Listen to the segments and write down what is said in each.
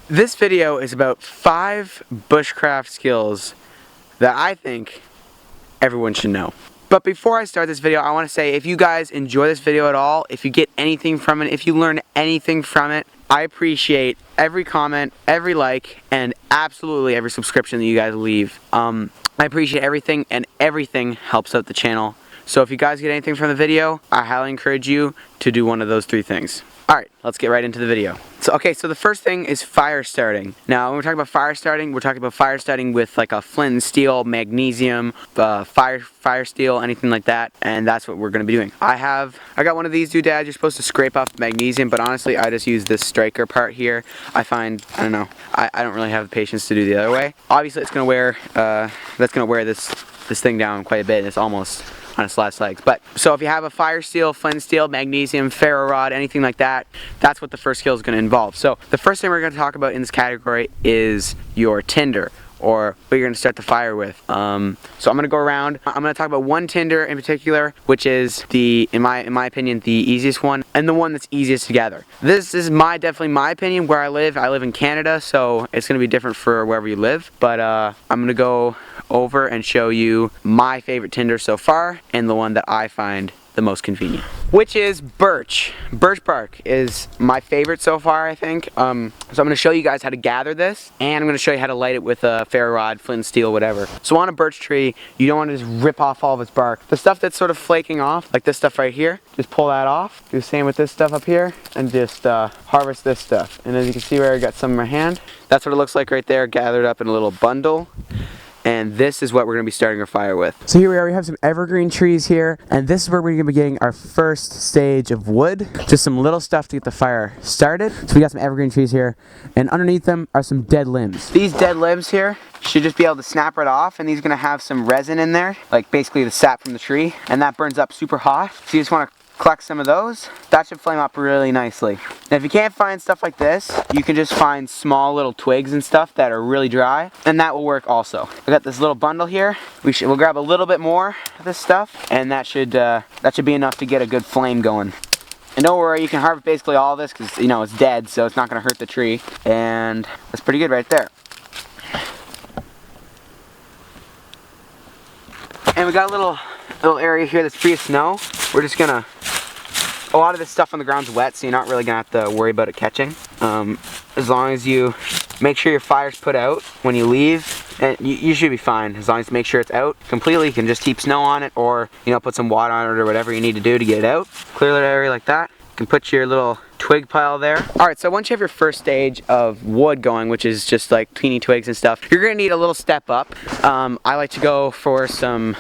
This video is about 5 bushcraft skills that I think everyone should know. But before I start this video, I want to say if you guys enjoy this video at all, if you get anything from it, if you learn anything from it, I appreciate every comment, every like, and absolutely every subscription that you guys leave. I appreciate everything, and everything helps out the channel. So if you guys get anything from the video, I highly encourage you to do one of those 3 things. Alright, let's get right into the video. So the first thing is fire starting. Now, when we're talking about fire starting, we're talking about fire starting with like a flint and steel, magnesium, fire steel, anything like that, and that's what we're going to be doing. I got one of these doodads. You're supposed to scrape off the magnesium, but honestly, I just use this striker part here. I don't know, I don't really have the patience to do the other way. Obviously, it's going to wear this thing down quite a bit. It's almost on its last legs. But so if you have a fire steel, flint steel, magnesium, ferro rod, anything like that, that's what the first skill is going to involve. So the first thing we're going to talk about in this category is your tinder, or what you're going to start the fire with. So I'm going to go around. I'm going to talk about one tinder in particular, which is in my opinion, the easiest one, and the one that's easiest to gather. This is definitely my opinion where I live. I live in Canada, so it's going to be different for wherever you live. But I'm going to go over and show you my favorite tinder so far, and the one that I find the most convenient, which is birch. Birch bark is my favorite so far, I think. So I'm going to show you guys how to gather this, and I'm going to show you how to light it with a ferro rod, flint, steel, whatever. So on a birch tree, you don't want to just rip off all of its bark. The stuff that's sort of flaking off, like this stuff right here, just pull that off. Do the same with this stuff up here, and just harvest this stuff. And as you can see where I got some in my hand, that's what it looks like right there, gathered up in a little bundle. And this is what we're going to be starting our fire with. So here we are, we have some evergreen trees here, and this is where we're going to be getting our first stage of wood. Just some little stuff to get the fire started. So we got some evergreen trees here, and underneath them are some dead limbs. These dead limbs here should just be able to snap right off, and these are going to have some resin in there, like basically the sap from the tree, and that burns up super hot. So you just want to collect some of those. That should flame up really nicely. Now if you can't find stuff like this, you can just find small little twigs and stuff that are really dry, and that will work also. I got this little bundle here. We'll grab a little bit more of this stuff, and that should be enough to get a good flame going. And don't worry, you can harvest basically all this because you know it's dead, so it's not going to hurt the tree, and that's pretty good right there. And we got a little area here that's free of snow. We're just gonna, a lot of this stuff on the ground's wet, so you're not really gonna have to worry about it catching. As long as you make sure your fire's put out when you leave, and you should be fine. As long as you make sure it's out completely, you can just keep snow on it, or put some water on it, or whatever you need to do to get it out. Clear that area like that. You can put your little twig pile there. Alright, so once you have your first stage of wood going, which is just like teeny twigs and stuff, you're gonna need a little step up. I like to go for some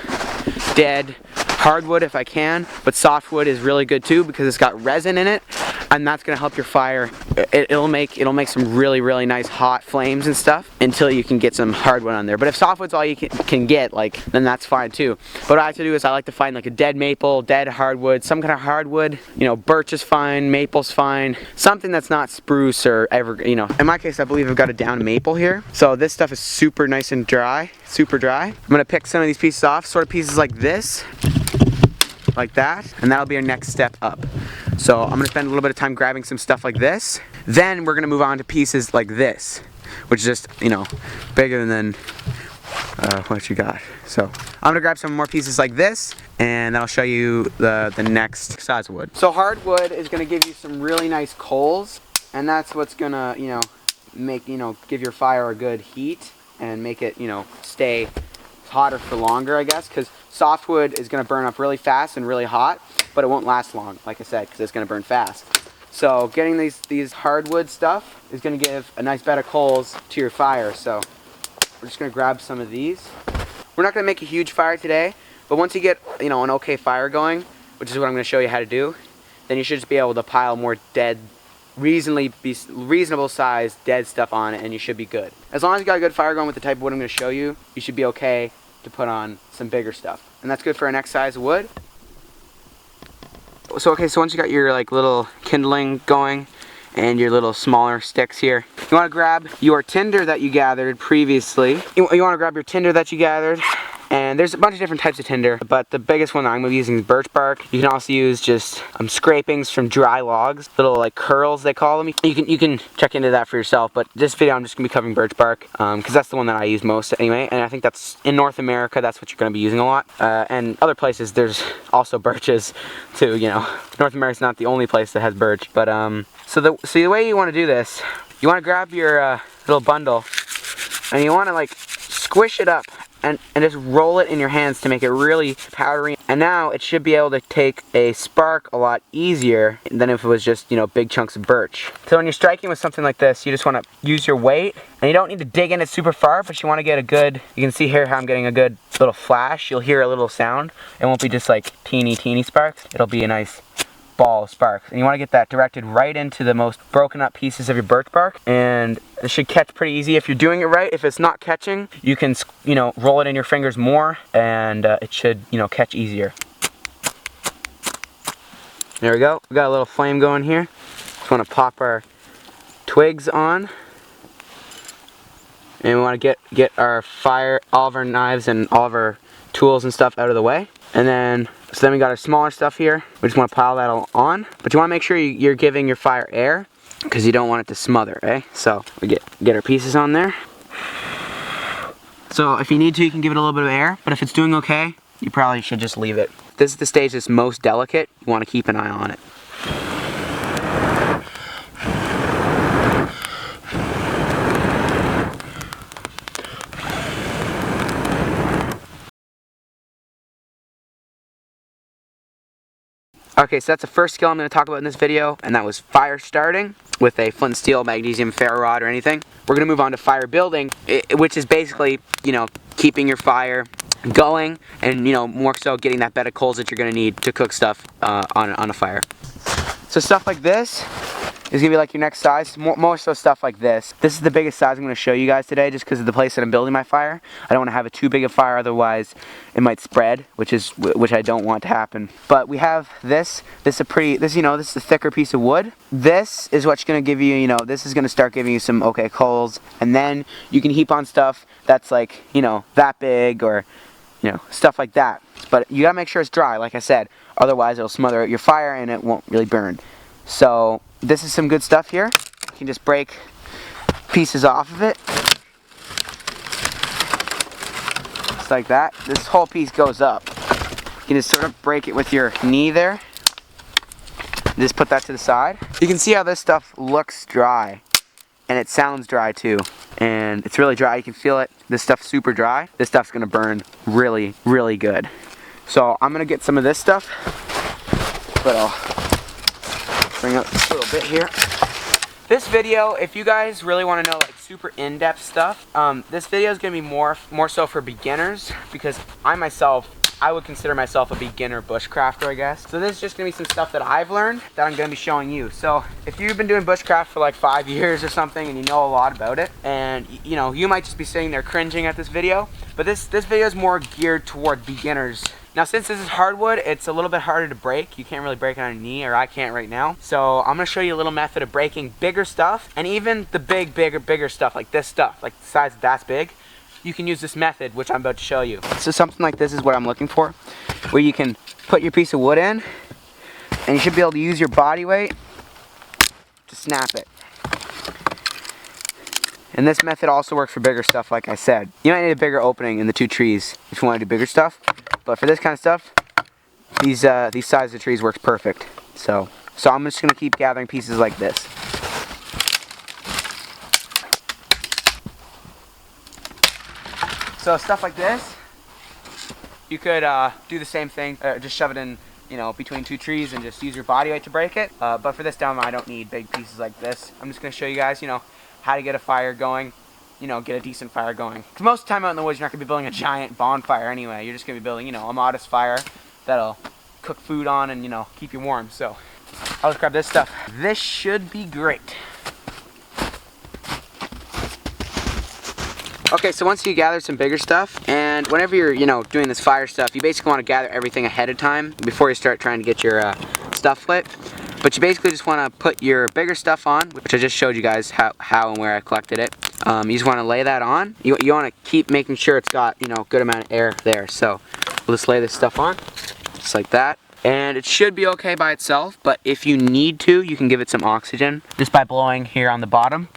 dead hardwood if I can, but softwood is really good too because it's got resin in it, and that's gonna help your fire. It'll make some really nice hot flames and stuff until you can get some hardwood on there. But if softwood's all you can get, then that's fine too. But what I like to do is I like to find like a dead maple, dead hardwood, some kind of hardwood. Birch is fine, maple's fine, something that's not spruce or evergreen. In my case, I believe I've got a down maple here, so this stuff is super nice and dry, super dry. I'm gonna pick some of these pieces off, sort of pieces like this, like that, and that'll be our next step up. So I'm gonna spend a little bit of time grabbing some stuff like this. Then we're gonna move on to pieces like this, which is just bigger than what you got. So I'm gonna grab some more pieces like this, and that'll show you the next size of wood. So hardwood is gonna give you some really nice coals, and that's what's gonna give your fire a good heat and make it stay hotter for longer, I guess, because softwood is going to burn up really fast and really hot, but it won't last long, like I said, because it's going to burn fast. So getting these hardwood stuff is going to give a nice bed of coals to your fire. So we're just going to grab some of these. We're not going to make a huge fire today, but once you get an okay fire going, which is what I'm going to show you how to do, then you should just be able to pile more dead, reasonable sized dead stuff on it, and you should be good. As long as you got a good fire going with the type of wood I'm going to show you, you should be okay to put on some bigger stuff. And that's good for our next size of wood. So once you got your little kindling going and your little smaller sticks here, you want to grab your tinder that you gathered previously. You want to grab your tinder that you gathered, And there's a bunch of different types of tinder, but the biggest one that I'm going to be using is birch bark. You can also use just scrapings from dry logs, little like curls they call them. You can check into that for yourself, but this video I'm just going to be covering birch bark because that's the one that I use most anyway, and I think that's in North America, that's what you're going to be using a lot. And other places there's also birches too, you know. North America's not the only place that has birch, but so the way you want to do this, you want to grab your little bundle and you want to like squish it up and just roll it in your hands to make it really powdery. And now it should be able to take a spark a lot easier than if it was just, you know, big chunks of birch. So when you're striking with something like this, you just want to use your weight, and you don't need to dig in it super far, but you want to get a good, you can see here how I'm getting a good little flash. You'll hear a little sound. It won't be just like teeny sparks. It'll be a nice ball of sparks, and you want to get that directed right into the most broken up pieces of your birch bark, and it should catch pretty easy if you're doing it right. If it's not catching, you can, you know, roll it in your fingers more, and it should, you know, catch easier. There we go. We got a little flame going here. Just want to pop our twigs on, and we want to get our fire, all of our knives and all of our tools and stuff out of the way. And then, so then we got our smaller stuff here. We just want to pile that all on. But you want to make sure you're giving your fire air, because you don't want it to smother, eh? So we get our pieces on there. So if you need to, you can give it a little bit of air. But if it's doing okay, you probably should just leave it. This is the stage that's most delicate. You want to keep an eye on it. Okay, so that's the first skill I'm going to talk about in this video, and that was fire starting with a flint and steel, magnesium ferro rod, or anything. We're going to move on to fire building, which is basically, you know, keeping your fire going, and, you know, more so getting that bed of coals that you're going to need to cook stuff on a fire. So stuff like this is going to be like your next size. More so stuff like this. This is the biggest size I'm going to show you guys today, just because of the place that I'm building my fire. I don't want to have it too big a fire, otherwise it might spread, which I don't want to happen. But we have this. This is a thicker piece of wood. This is what's going to give you, you know, this is going to start giving you some okay coals, and then you can heap on stuff that's like, you know, that big, or, you know, stuff like that. But you gotta make sure it's dry, like I said, otherwise it'll smother out your fire and it won't really burn. So this is some good stuff here. You can just break pieces off of it. Just like that. This whole piece goes up. You can just sort of break it with your knee there. Just put that to the side. You can see how this stuff looks dry. And it sounds dry too. And it's really dry, you can feel it. This stuff's super dry. This stuff's gonna burn really, really good. So I'm gonna get some of this stuff, but I'll bring up a little bit here. This video, if you guys really want to know like super in-depth stuff, this video is gonna be more so for beginners, because I would consider myself a beginner bushcrafter, I guess. So this is just gonna be some stuff that I've learned that I'm gonna be showing you. So if you've been doing bushcraft for like 5 years or something and you know a lot about it, and you know, you might just be sitting there cringing at this video, but this video is more geared toward beginners. Now since this is hardwood, it's a little bit harder to break. You can't really break it on your knee, or I can't right now. So I'm gonna show you a little method of breaking bigger stuff, and even the bigger stuff, like this stuff, like the size that's big. You can use this method, which I'm about to show you. So something like this is what I'm looking for, where you can put your piece of wood in, and you should be able to use your body weight to snap it. And this method also works for bigger stuff, like I said. You might need a bigger opening in the two trees if you want to do bigger stuff, but for this kind of stuff, these sizes of trees works perfect. So I'm just gonna keep gathering pieces like this. So stuff like this, you could do the same thing, just shove it in, you know, between two trees and just use your body weight to break it. But for this demo, I don't need big pieces like this. I'm just gonna show you guys, you know, how to get a fire going, you know, get a decent fire going. Because most of the time out in the woods, you're not gonna be building a giant bonfire anyway. You're just gonna be building, you know, a modest fire that'll cook food on and, you know, keep you warm. So I'll just grab this stuff. This should be great. Okay, so once you gather some bigger stuff, and whenever you're, you know, doing this fire stuff, you basically want to gather everything ahead of time before you start trying to get your stuff lit. But you basically just want to put your bigger stuff on, which I just showed you guys how and where I collected it. You just want to lay that on. You want to keep making sure it's got, you know, good amount of air there. So we'll just lay this stuff on, just like that. And it should be okay by itself, but if you need to, you can give it some oxygen just by blowing here on the bottom.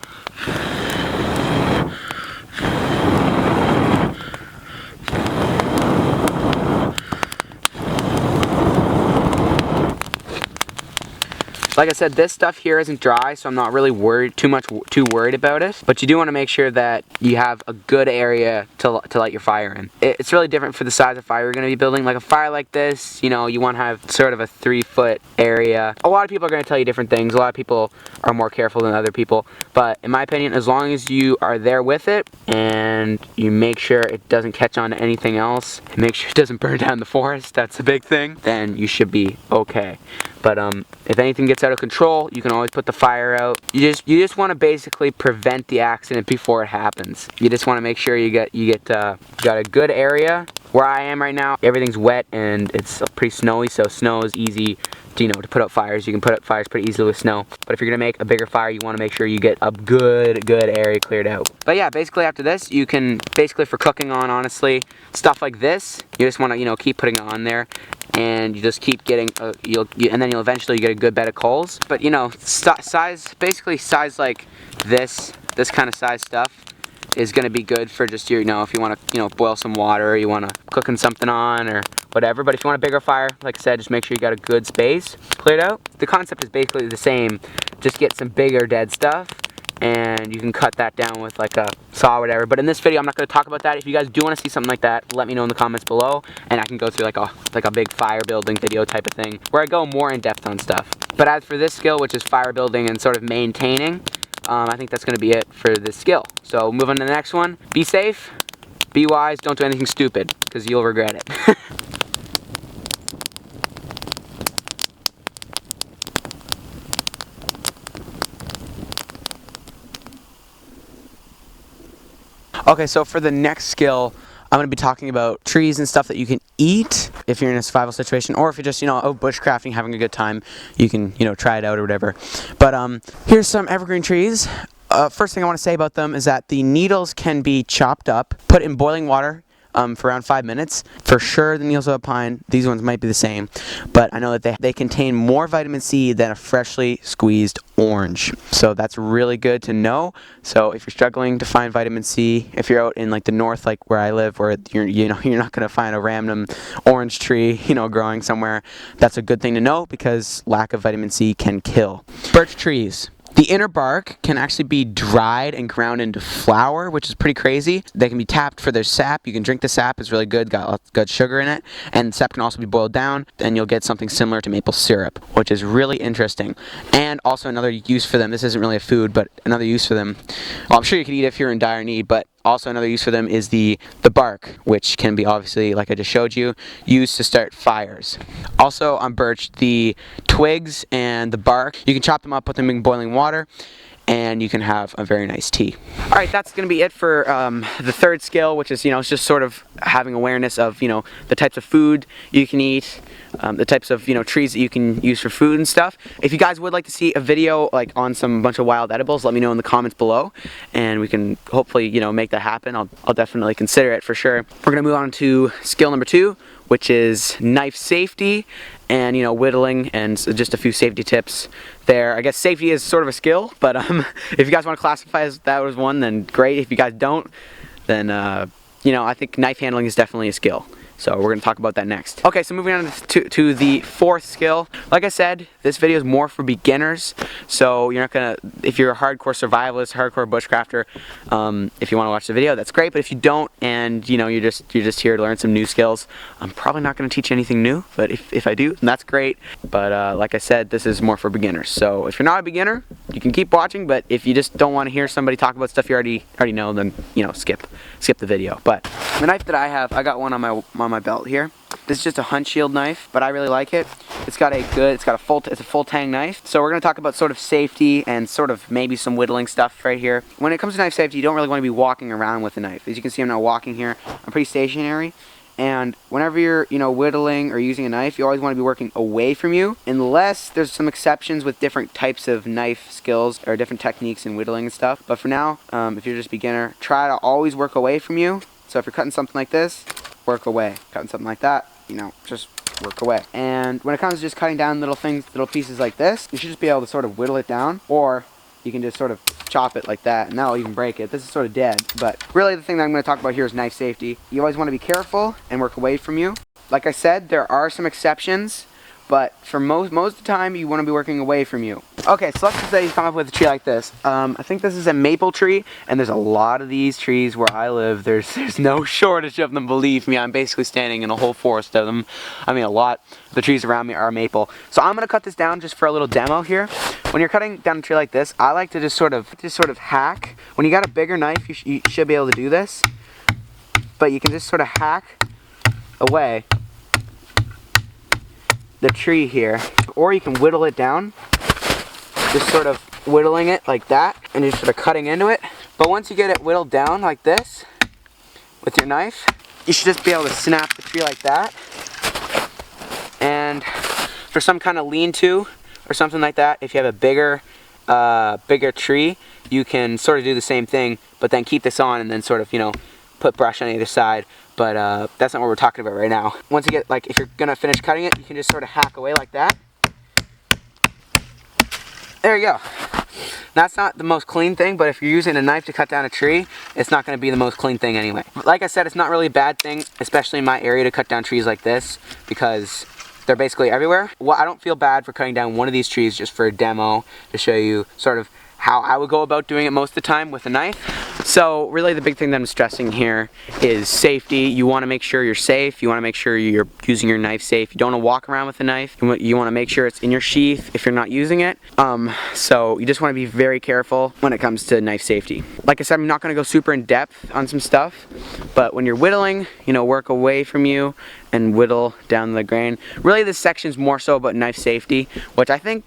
Like I said, this stuff here isn't dry, so I'm not really too worried about it. But you do want to make sure that you have a good area to light your fire in. It's really different for the size of fire you're going to be building. Like a fire like this, you know, you want to have sort of a 3-foot area. A lot of people are going to tell you different things. A lot of people are more careful than other people. But in my opinion, as long as you are there with it and you make sure it doesn't catch on to anything else, and make sure it doesn't burn down the forest, that's a big thing, then you should be okay. But if anything gets out of control, you can always put the fire out. You just want to basically prevent the accident before it happens. You just want to make sure you got a good area. Where I am right now, everything's wet and it's pretty snowy, so snow is easy to, you know, to put out fires. You can put out fires pretty easily with snow. But if you're gonna make a bigger fire, you want to make sure you get a good area cleared out. But yeah, basically after this, you can basically for cooking on, honestly, stuff like this, you just want to, you know, keep putting it on there. And you just keep getting, and then you'll eventually get a good bed of coals. But you know, basically size like this kind of size stuff is going to be good for just your, you know, if you want to, you know, boil some water, or you want to cooking something on or whatever. But if you want a bigger fire, like I said, just make sure you got a good space cleared out. The concept is basically the same. Just get some bigger dead stuff, and you can cut that down with like a saw or whatever. But in this video, I'm not going to talk about that. If you guys do want to see something like that, let me know in the comments below, and I can go through like a big fire building video type of thing where I go more in depth on stuff. But as for this skill, which is fire building and sort of maintaining, I think that's going to be it for this skill. So move on to the next one. Be safe, be wise, don't do anything stupid, because you'll regret it. Okay, so for the next skill, I'm going to be talking about trees and stuff that you can eat if you're in a survival situation, or if you're just, you know, bushcrafting, having a good time, you can, you know, try it out or whatever. But here's some evergreen trees. First thing I want to say about them is that the needles can be chopped up, put in boiling water for around 5 minutes. For sure, the needles of a pine, these ones might be the same, but I know that they contain more vitamin C than a freshly squeezed orange. So that's really good to know. So if you're struggling to find vitamin C, if you're out in like the north, like where I live, where you're not going to find a random orange tree, you know, growing somewhere, that's a good thing to know because lack of vitamin C can kill. Birch trees. The inner bark can actually be dried and ground into flour, which is pretty crazy. They can be tapped for their sap. You can drink the sap. It's really good. Got good sugar in it. And sap can also be boiled down, and you'll get something similar to maple syrup, which is really interesting. And also another use for them. This isn't really a food, but another use for them. Well, I'm sure you could eat it if you're in dire need, but also another use for them is the bark, which can be obviously, like I just showed you, used to start fires. Also on birch, the twigs and the bark, you can chop them up, put them in boiling water, and you can have a very nice tea. Alright, that's going to be it for the third skill, which is, you know, it's just sort of having awareness of, you know, the types of food you can eat, the types of, you know, trees that you can use for food and stuff. If you guys would like to see a video like on some bunch of wild edibles, let me know in the comments below, and we can hopefully, you know, make that happen. I'll definitely consider it for sure. We're going to move on to skill number 2, which is knife safety and, you know, whittling, and just a few safety tips there. I guess safety is sort of a skill, but if you guys want to classify as that as one, then great. If you guys don't, then you know, I think knife handling is definitely a skill. So we're going to talk about that next. Okay, so moving on to the fourth skill. Like I said, this video is more for beginners. So you're not going to, if you're a hardcore survivalist, hardcore bushcrafter, if you want to watch the video, that's great. But if you don't, and you know, you're just here to learn some new skills, I'm probably not going to teach you anything new. But if I do, then that's great. But like I said, this is more for beginners. So if you're not a beginner, you can keep watching. But if you just don't want to hear somebody talk about stuff you already know, then, you know, skip the video. But the knife that I have, I got one on my belt here. This is just a hunt shield knife, but I really like it. It's a full tang knife. So we're going to talk about sort of safety and sort of maybe some whittling stuff right here. When it comes to knife safety, you don't really want to be walking around with a knife. As you can see, I'm not walking here. I'm pretty stationary, And whenever you're, whittling or using a knife, you always want to be working away from you, unless there's some exceptions with different types of knife skills or different techniques in whittling and stuff. But for now, if you're just a beginner, try to always work away from you. So if you're cutting something like this, work away. Cutting something like that, just work away. And when it comes to just cutting down little pieces like this, you should just be able to sort of whittle it down, or you can just sort of chop it like that, and that'll even break it. This is sort of dead, but really the thing that I'm going to talk about here is knife safety. You always want to be careful and work away from you. Like I said, there are some exceptions, but for most of the time, you want to be working away from you. Okay, so let's just say you come up with a tree like this. I think this is a maple tree, and there's a lot of these trees where I live. There's no shortage of them, believe me. I'm basically standing in a whole forest of them. I mean, a lot of the trees around me are maple. So I'm gonna cut this down just for a little demo here. When you're cutting down a tree like this, I like to just sort of hack. When you got a bigger knife, you should be able to do this, but you can just sort of hack away the tree here, or you can whittle it down, just sort of whittling it like that, and just sort of cutting into it. But once you get it whittled down like this with your knife, you should just be able to snap the tree like that. And for some kind of lean-to or something like that, if you have a bigger tree, you can sort of do the same thing, but then keep this on and then sort of, put brush on either side. But that's not what we're talking about right now. Once you get, if you're gonna finish cutting it, you can just sort of hack away like that. There you go. That's not the most clean thing, but if you're using a knife to cut down a tree, it's not gonna be the most clean thing anyway. Like I said, it's not really a bad thing, especially in my area, to cut down trees like this, because they're basically everywhere. Well, I don't feel bad for cutting down one of these trees just for a demo to show you sort of how I would go about doing it most of the time with a knife. So really the big thing that I'm stressing here is safety. You want to make sure you're safe. You want to make sure you're using your knife safe. You don't want to walk around with a knife. You want to make sure it's in your sheath if you're not using it. So you just want to be very careful when it comes to knife safety. Like I said, I'm not going to go super in depth on some stuff, but when you're whittling, work away from you and whittle down the grain. Really this section's more so about knife safety, which I think,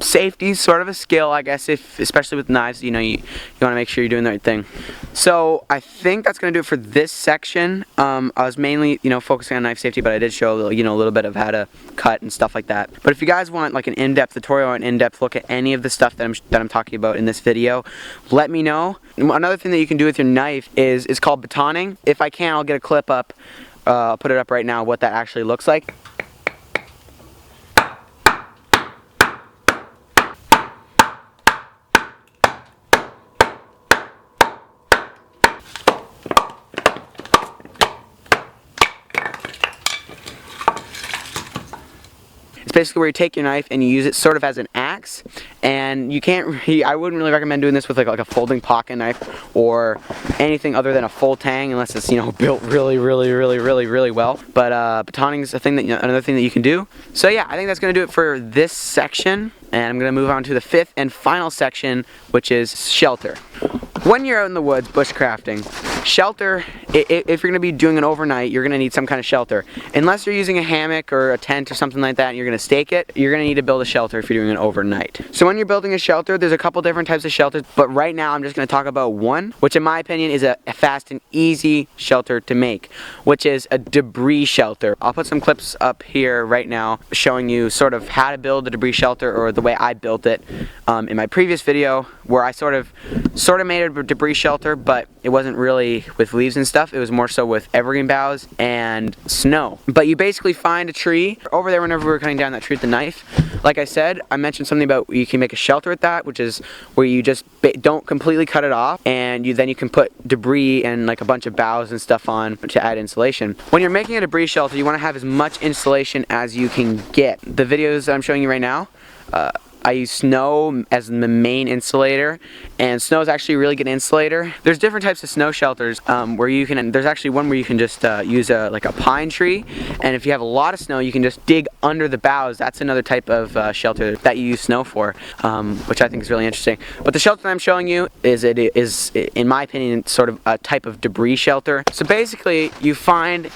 safety is sort of a skill, I guess, especially with knives, you want to make sure you're doing the right thing. So I think that's going to do it for this section. I was mainly, focusing on knife safety, but I did show, a little bit of how to cut and stuff like that. But if you guys want an in-depth tutorial or an in-depth look at any of the stuff that I'm talking about in this video, let me know. Another thing that you can do with your knife is called batoning. If I can, I'll get a clip up, I'll put it up right now, what that actually looks like. It's basically where you take your knife and you use it sort of as an axe, and I wouldn't really recommend doing this with like a folding pocket knife or anything other than a full tang, unless it's built really well. But batoning is another thing that you can do. So yeah, I think that's gonna do it for this section, and I'm gonna move on to the fifth and final section, which is shelter. When you're out in the woods bushcrafting, shelter, if you're going to be doing it overnight, you're going to need some kind of shelter. Unless you're using a hammock or a tent or something like that and you're going to stake it, you're going to need to build a shelter if you're doing it overnight. So when you're building a shelter, there's a couple different types of shelters, but right now I'm just going to talk about one, which in my opinion is a fast and easy shelter to make, which is a debris shelter. I'll put some clips up here right now showing you sort of how to build a debris shelter, or the way I built it in my previous video, where I sort of made a debris shelter, but it wasn't really with leaves and stuff. It was more so with evergreen boughs and snow. But you basically find a tree over there. Whenever we were cutting down that tree with the knife, like I said, I mentioned something about you can make a shelter with that, which is where you just don't completely cut it off, and then you can put debris and like a bunch of boughs and stuff on to add insulation. When you're making a debris shelter, you want to have as much insulation as you can get. The videos that I'm showing you right now, I use snow as the main insulator, and snow is actually a really good insulator. There's different types of snow shelters where you can, there's actually one where you can just use like a pine tree, and if you have a lot of snow, you can just dig under the boughs. That's another type of shelter that you use snow for, which I think is really interesting. But the shelter that I'm showing you is, in my opinion, sort of a type of debris shelter. So basically, you find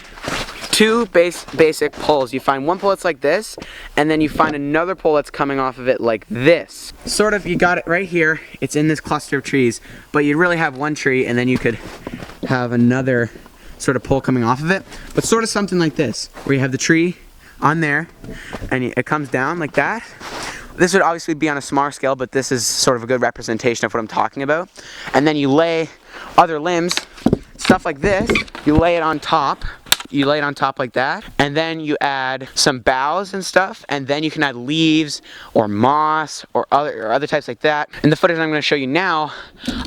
two basic poles. You find one pole that's like this, and then you find another pole that's coming off of it like this. Sort of, you got it right here. It's in this cluster of trees, but you'd really have one tree, and then you could have another sort of pole coming off of it, but sort of something like this, where you have the tree on there, and it comes down like that. This would obviously be on a smaller scale, but this is sort of a good representation of what I'm talking about. And then you lay other limbs, stuff like this, you lay it on top. You lay it on top like that, and then you add some boughs and stuff, and then you can add leaves or moss or other types like that. In the footage I'm going to show you now,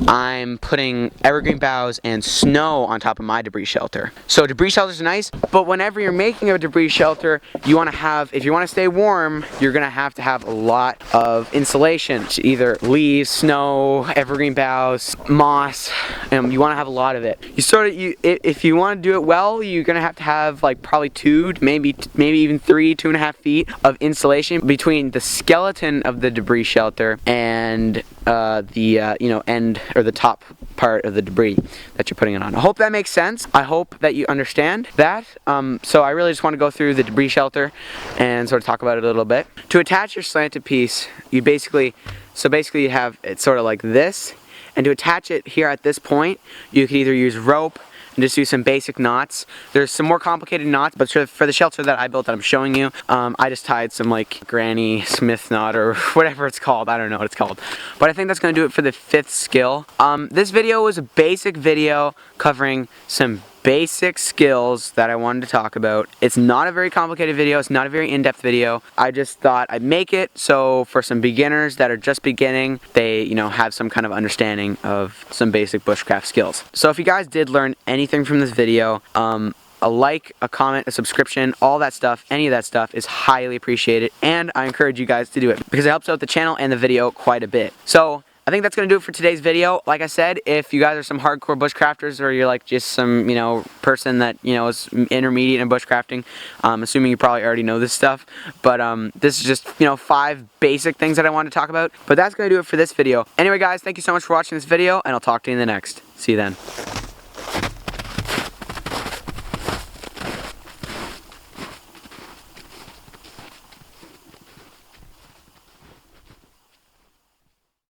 I'm putting evergreen boughs and snow on top of my debris shelter. So debris shelters are nice, but whenever you're making a debris shelter, you want to have, if you want to stay warm, you're going to have a lot of insulation, either leaves, snow, evergreen boughs, moss, and you want to have a lot of it. If you want to do it well, you're going to have like probably 2, maybe even 3.5 feet of insulation between the skeleton of the debris shelter and the end or the top part of the debris that you're putting it on. I hope that makes sense. I hope that you understand that. So I really just want to go through the debris shelter and sort of talk about it a little bit. To attach your slanted piece, you basically have it sort of like this, and to attach it here at this point, you can either use rope and just do some basic knots. There's some more complicated knots, but for the shelter that I built that I'm showing you, I just tied some like Granny Smith knot or whatever it's called. I don't know what it's called. But I think that's going to do it for the 5th skill. This video was a basic video covering some basic skills that I wanted to talk about. It's not a very complicated video. It's not a very in-depth video. I just thought I'd make it so for some beginners that are just beginning, they have some kind of understanding of some basic bushcraft skills. So if you guys did learn anything from this video, a like, a comment, a subscription, all that stuff, any of that stuff is highly appreciated, and I encourage you guys to do it because it helps out the channel and the video quite a bit. So I think that's going to do it for today's video. Like I said, if you guys are some hardcore bushcrafters or you're like just some, person that, is intermediate in bushcrafting, assuming you probably already know this stuff, but this is just, 5 basic things that I wanted to talk about. But that's going to do it for this video. Anyway, guys, thank you so much for watching this video, and I'll talk to you in the next. See you then.